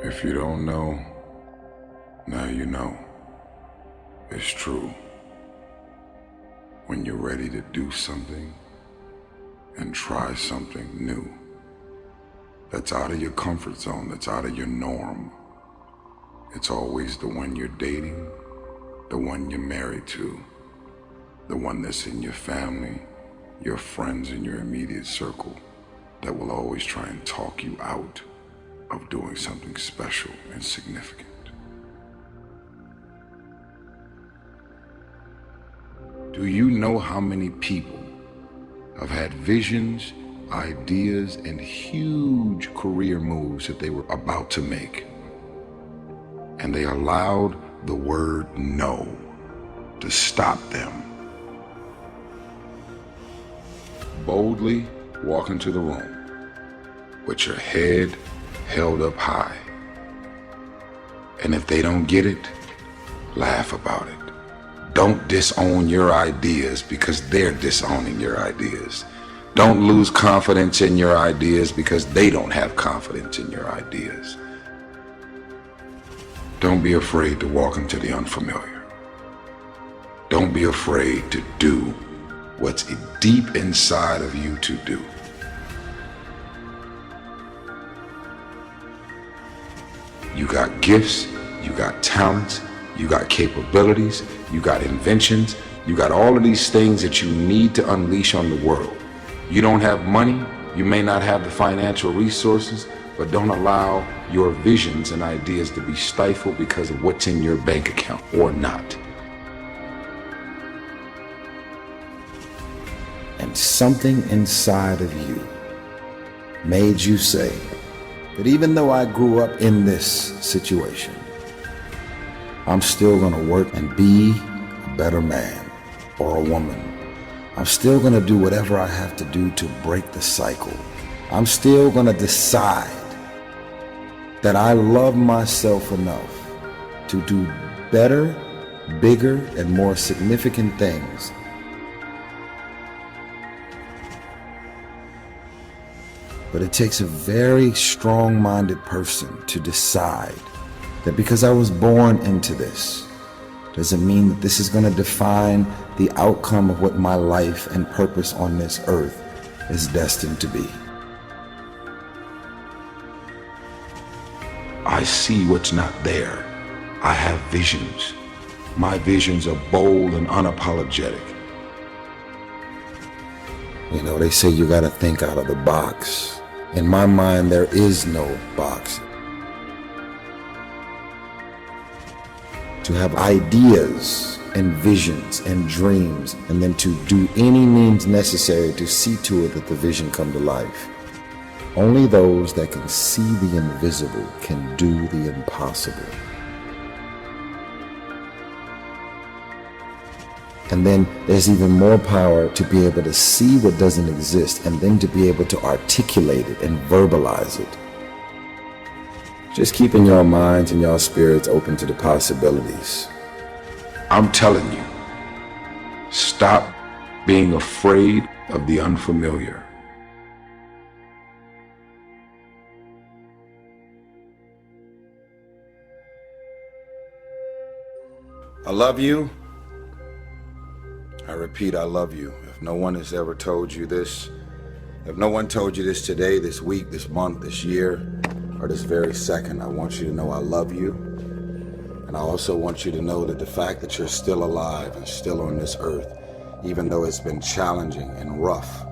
If you don't know, now you know. It's true. When you're ready to do something and try something new, that's out of your comfort zone, that's out of your norm. It's always the one you're dating, the one you're married to, the one that's in your family, your friends in your immediate circle, that will always try and talk you out of doing something special and significant. Do you know how many people have had visions, ideas, and huge career moves that they were about to make, and they allowed the word no to stop them? Boldly walk into the room with your head held up high. And if they don't get it, laugh about it. Don't disown your ideas because they're disowning your ideas. Don't lose confidence in your ideas because they don't have confidence in your ideas. Don't be afraid to walk into the unfamiliar. Don't be afraid to do what's deep inside of you to do. You got gifts, you got talents, you got capabilities, you got inventions, you got all of these things that you need to unleash on the world. You don't have money, you may not have the financial resources, but don't allow your visions and ideas to be stifled because of what's in your bank account or not. And something inside of you made you say that even though I grew up in this situation, I'm still gonna work and be a better man or a woman. I'm still gonna do whatever I have to do to break the cycle. I'm still gonna decide that I love myself enough to do better, bigger, and more significant things. But it takes a very strong-minded person to decide that because I was born into this, doesn't mean that this is going to define the outcome of what my life and purpose on this earth is destined to be. I see what's not there. I have visions. My visions are bold and unapologetic. You know, they say you got to think out of the box. In my mind, there is no box. To have ideas and visions and dreams, and then to do any means necessary to see to it that the vision come to life. Only those that can see the invisible can do the impossible. And then there's even more power to be able to see what doesn't exist and then to be able to articulate it and verbalize it. Just keeping your minds and your spirits open to the possibilities. I'm telling you, stop being afraid of the unfamiliar. I love you. I repeat, I love you. If no one has ever told you this, if no one told you this today, this week, this month, this year, or this very second, I want you to know I love you. And I also want you to know that the fact that you're still alive and still on this earth, even though it's been challenging and rough,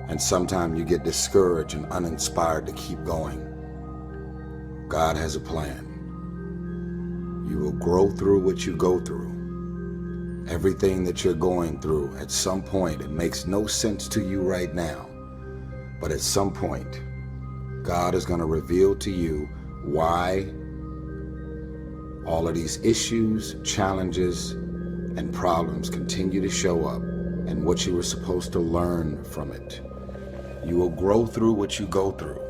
and sometimes you get discouraged and uninspired to keep going, God has a plan. You will grow through what you go through. Everything that you're going through, at some point, it makes no sense to you right now, but at some point, God is going to reveal to you why all of these issues, challenges, and problems continue to show up and what you were supposed to learn from it. You will grow through what you go through.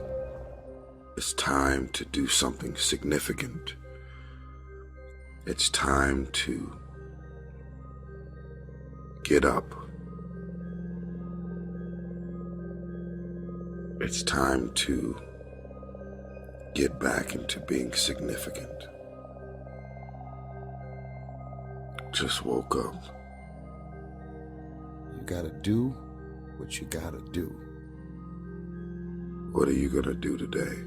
It's time to do something significant. It's time to get up. It's time to get back into being significant. Just woke up. You gotta do what you gotta do. What are you gonna do today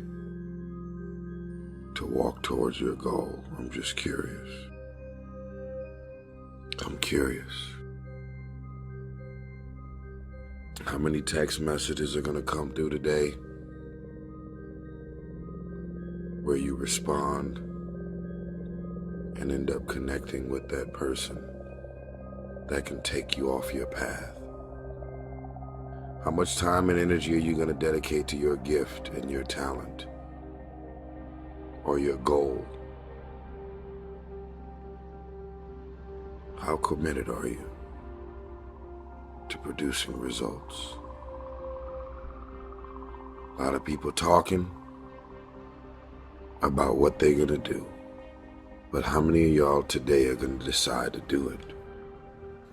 to walk towards your goal? I'm just curious. I'm curious. How many text messages are gonna come through today where you respond and end up connecting with that person that can take you off your path? How much time and energy are you going to dedicate to your gift and your talent or your goal? How committed are you to producing results? A lot of people talking about what they're going to do. But how many of y'all today are going to decide to do it?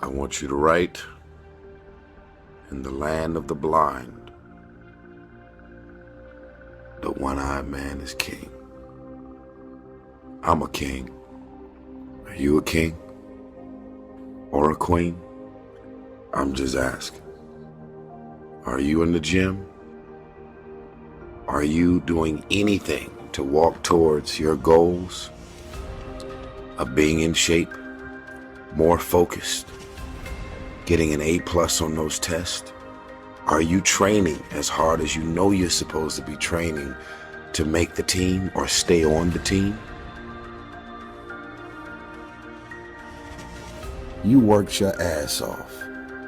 I want you to write, in the land of the blind, the one-eyed man is king. I'm a king. Are you a king? Or a queen? I'm just asking. Are you in the gym? Are you doing anything to walk towards your goals of being in shape, more focused, getting an A+ on those tests? Are you training as hard as you know you're supposed to be training to make the team or stay on the team? You worked your ass off.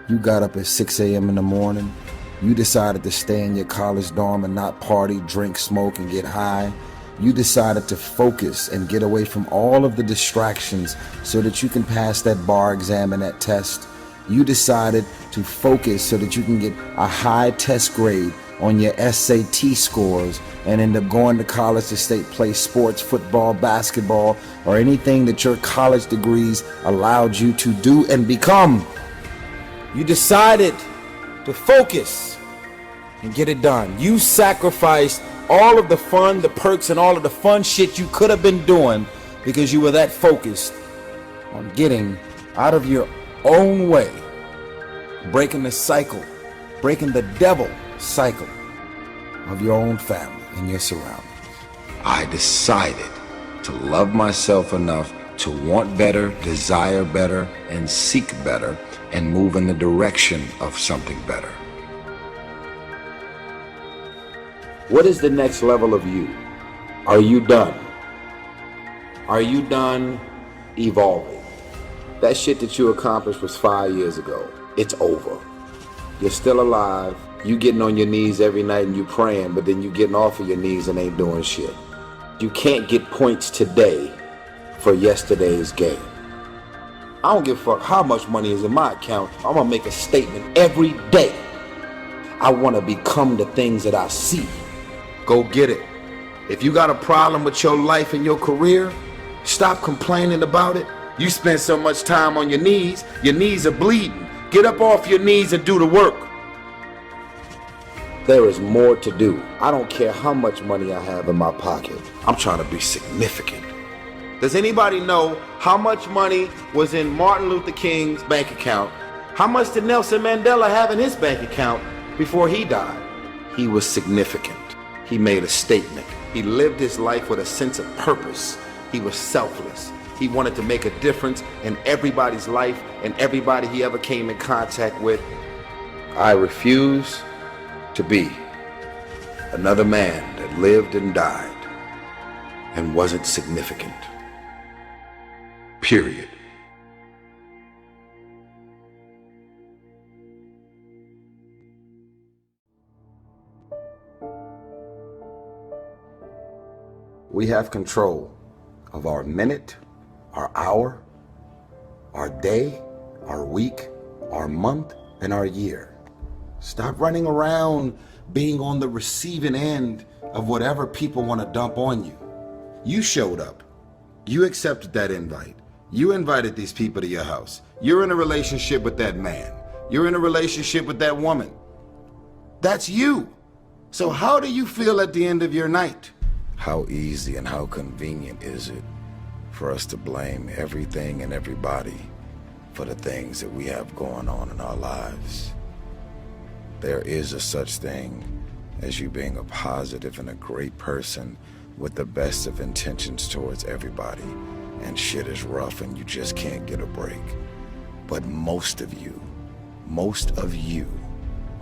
You got up at 6 a.m. in the morning. You decided to stay in your college dorm and not party, drink, smoke, and get high. You decided to focus and get away from all of the distractions so that you can pass that bar exam and that test. You decided to focus so that you can get a high test grade on your SAT scores and end up going to college to play sports, football, basketball, or anything that your college degrees allowed you to do and become. You decided to focus and get it done. You sacrificed all of the fun, the perks, and all of the fun shit you could have been doing because you were that focused on getting out of your own way, breaking the cycle, breaking the devil cycle of your own family and your surroundings. I decided to love myself enough to want better, desire better, and seek better, and move in the direction of something better. What is the next level of you? Are you done? Are you done evolving? That shit that you accomplished was 5 years ago. It's over. You're still alive. You getting on your knees every night and you praying, but then you getting off of your knees and ain't doing shit. You can't get points today for yesterday's game. I don't give a fuck how much money is in my account. I'm gonna make a statement every day. I wanna become the things that I see. Go get it. If you got a problem with your life and your career, stop complaining about it. You spend so much time on your knees are bleeding. Get up off your knees and do the work. There is more to do. I don't care how much money I have in my pocket. I'm trying to be significant. Does anybody know how much money was in Martin Luther King's bank account? How much did Nelson Mandela have in his bank account before he died? He was significant. He made a statement. He lived his life with a sense of purpose. He was selfless. He wanted to make a difference in everybody's life and everybody he ever came in contact with. I refuse to be another man that lived and died and wasn't significant. Period. We have control of our minute, our hour, our day, our week, our month, and our year. Stop running around being on the receiving end of whatever people want to dump on you. You showed up. You accepted that invite. You invited these people to your house. You're in a relationship with that man. You're in a relationship with that woman. That's you. So how do you feel at the end of your night? How easy and how convenient is it for us to blame everything and everybody for the things that we have going on in our lives? There is a such thing as you being a positive and a great person with the best of intentions towards everybody, and shit is rough and you just can't get a break. But most of you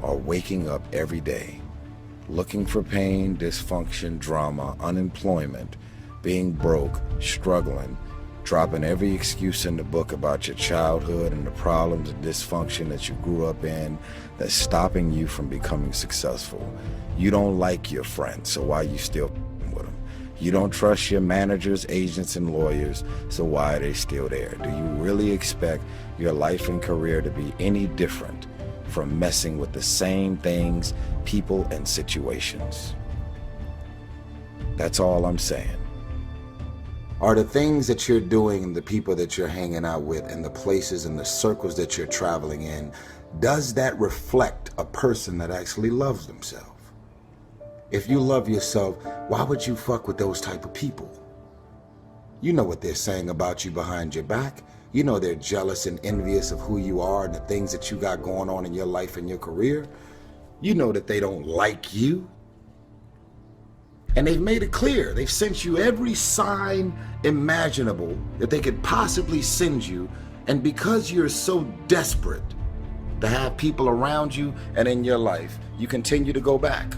are waking up every day looking for pain, dysfunction, drama, unemployment, being broke, struggling, dropping every excuse in the book about your childhood and the problems and dysfunction that you grew up in that's stopping you from becoming successful. You don't like your friends, so why are you still with them? You don't trust your managers, agents, and lawyers, so why are they still there? Do you really expect your life and career to be any different from messing with the same things, people, and situations? That's all I'm saying. Are the things that you're doing and the people that you're hanging out with and the places and the circles that you're traveling in, does that reflect a person that actually loves themselves? If you love yourself, why would you fuck with those type of people? You know what they're saying about you behind your back. You know they're jealous and envious of who you are and the things that you got going on in your life and your career. You know that they don't like you. And they've made it clear. They've sent you every sign imaginable that they could possibly send you. And because you're so desperate to have people around you and in your life, you continue to go back.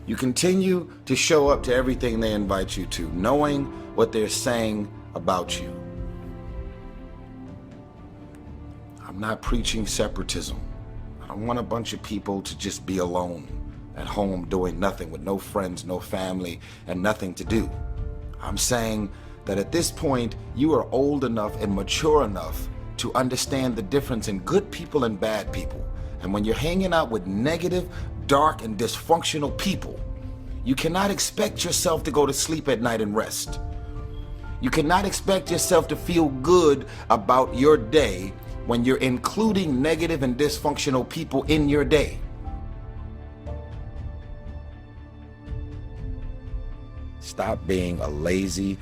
You continue to show up to everything they invite you to, knowing what they're saying about you. I'm not preaching separatism. I don't want a bunch of people to just be alone at home doing nothing with no friends, no family, and nothing to do. I'm saying that at this point, you are old enough and mature enough to understand the difference in good people and bad people. And when you're hanging out with negative, dark, and dysfunctional people, you cannot expect yourself to go to sleep at night and rest. You cannot expect yourself to feel good about your day when you're including negative and dysfunctional people in your day. Stop being a lazy,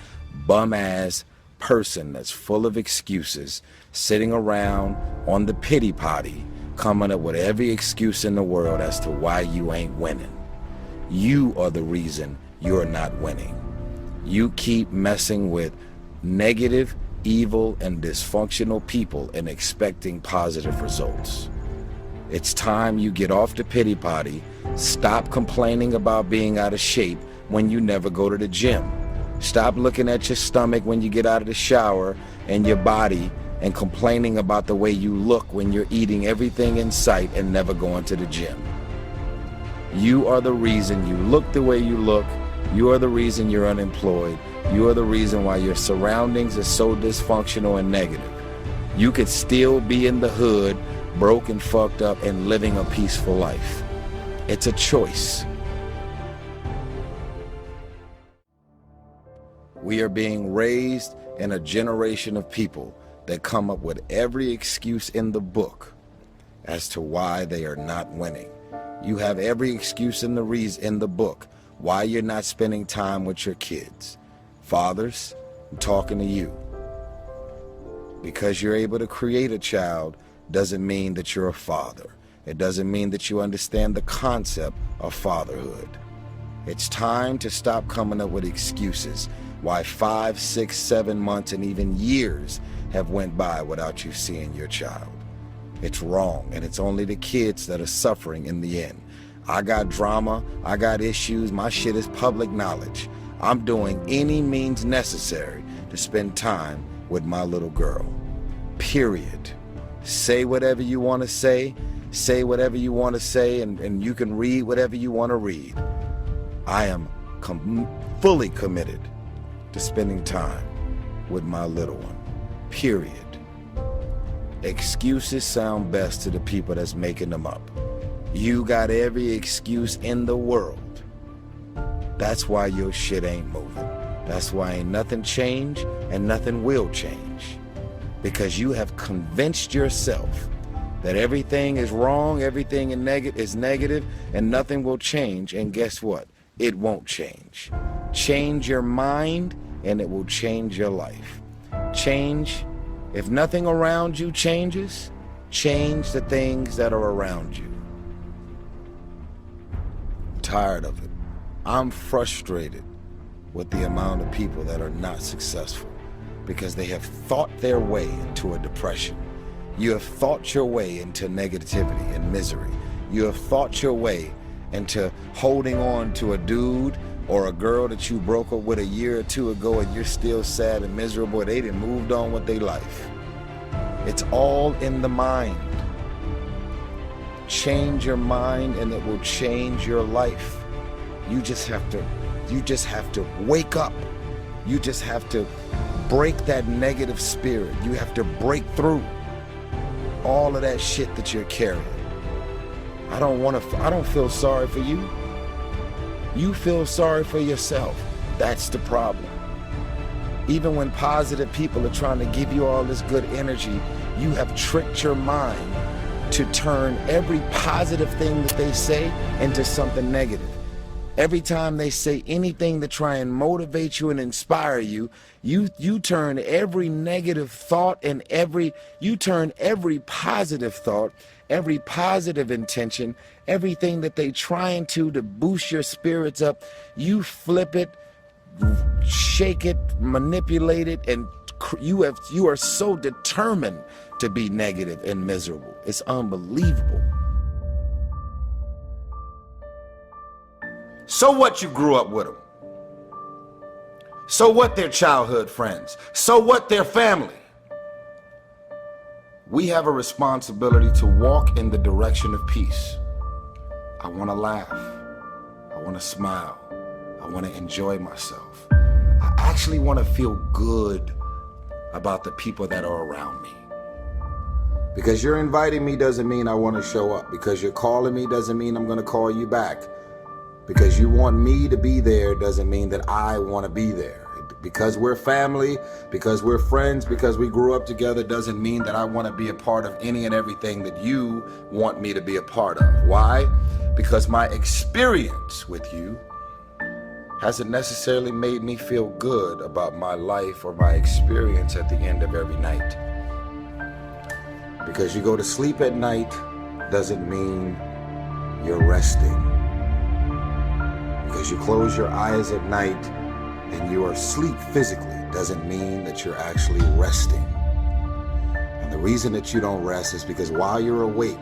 bum-ass person that's full of excuses, sitting around on the pity potty, coming up with every excuse in the world as to why you ain't winning. You are the reason you're not winning. You keep messing with negative, evil, and dysfunctional people and expecting positive results. It's time you get off the pity potty, stop complaining about being out of shape when you never go to the gym. Stop looking at your stomach when you get out of the shower and your body and complaining about the way you look when you're eating everything in sight and never going to the gym. You are the reason you look the way you look. You are the reason you're unemployed. You are the reason why your surroundings are so dysfunctional and negative. You could still be in the hood, broke and fucked up, and living a peaceful life. It's a choice. We are being raised in a generation of people that come up with every excuse in the book as to why they are not winning. You have every excuse in the book why you're not spending time with your kids. Fathers, I'm talking to you. Because you're able to create a child doesn't mean that you're a father. It doesn't mean that you understand the concept of fatherhood. It's time to stop coming up with excuses why 5, 6, 7 months and even years have went by without you seeing your child. It's wrong, and it's only the kids that are suffering in the end. I got drama, I got issues, my shit is public knowledge. I'm doing any means necessary to spend time with my little girl. Period. Say whatever you want to say whatever you want to say, and you can read whatever you want to read. I am fully committed to spending time with my little one. Period. Excuses sound best to the people that's making them up. You got every excuse in the world. That's why your shit ain't moving. That's why ain't nothing changed and nothing will change. Because you have convinced yourself that everything is wrong, everything is negative, and nothing will change. And guess what? it won't change. Change your mind and it will change your life. Change, if nothing around you changes, change the things that are around you. I'm tired of it. I'm frustrated with the amount of people that are not successful because they have thought their way into a depression. You have thought your way into negativity and misery. You have thought your way into holding on to a dude or a girl that you broke up with a year or two ago and you're still sad and miserable. They done moved on with their life. It's all in the mind. Change your mind and it will change your life. You just have to wake up. You just have to break that negative spirit. You have to break through all of that shit that you're carrying. I don't feel sorry for you. You feel sorry for yourself. That's the problem. Even when positive people are trying to give you all this good energy, you have tricked your mind to turn every positive thing that they say into something negative. Every time they say anything to try and motivate you and inspire you, you turn every negative thought and you turn every positive thought, every positive intention, everything that they trying to boost your spirits up, you flip it, shake it, manipulate it, and you are so determined to be negative and miserable. It's unbelievable. So what you grew up with them? So what their childhood friends? So what their family? We have a responsibility to walk in the direction of peace. I want to laugh. I want to smile. I want to enjoy myself. I actually want to feel good about the people that are around me. Because you're inviting me doesn't mean I want to show up. Because you're calling me doesn't mean I'm going to call you back. Because you want me to be there doesn't mean that I want to be there. Because we're family, because we're friends, because we grew up together doesn't mean that I want to be a part of any and everything that you want me to be a part of. Why? Because my experience with you hasn't necessarily made me feel good about my life or my experience at the end of every night. Because you go to sleep at night doesn't mean you're resting. Because you close your eyes at night and you are asleep physically doesn't mean that you're actually resting. And the reason that you don't rest is because while you're awake,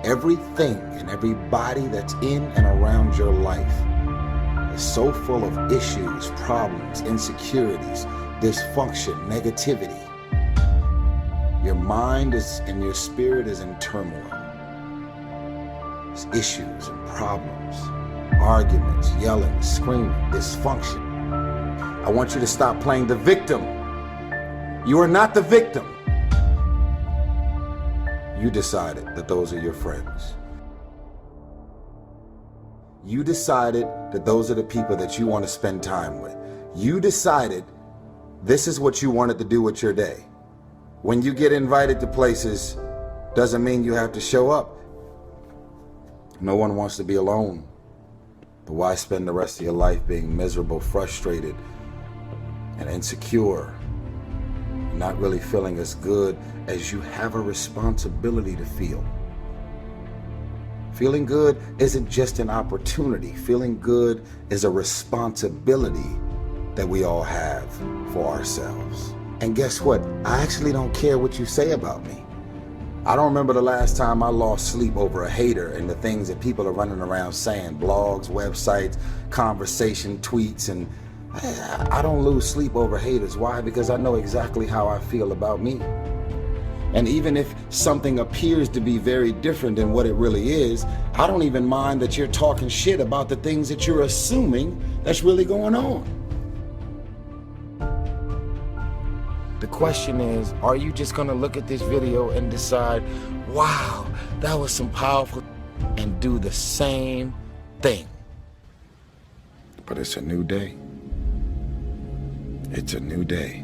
everything and everybody that's in and around your life is so full of issues, problems, insecurities, dysfunction, negativity. Your mind is and your spirit is in turmoil. There's issues and problems, arguments, yelling, screaming, dysfunction. I want you to stop playing the victim. You are not the victim. You decided that those are your friends. You decided that those are the people that you want to spend time with. You decided this is what you wanted to do with your day. When you get invited to places, doesn't mean you have to show up. No one wants to be alone. But why spend the rest of your life being miserable, frustrated, and insecure, not really feeling as good as you have a responsibility to feel? Feeling good isn't just an opportunity. Feeling good is a responsibility that we all have for ourselves. And guess what? I actually don't care what you say about me. I don't remember the last time I lost sleep over a hater and the things that people are running around saying, blogs, websites, conversation, tweets, and I don't lose sleep over haters. Why? Because I know exactly how I feel about me. And even if something appears to be very different than what it really is, I don't even mind that you're talking shit about the things that you're assuming that's really going on. The question is, are you just gonna look at this video and decide, wow, that was some powerful, and do the same thing? But it's a new day. It's a new day.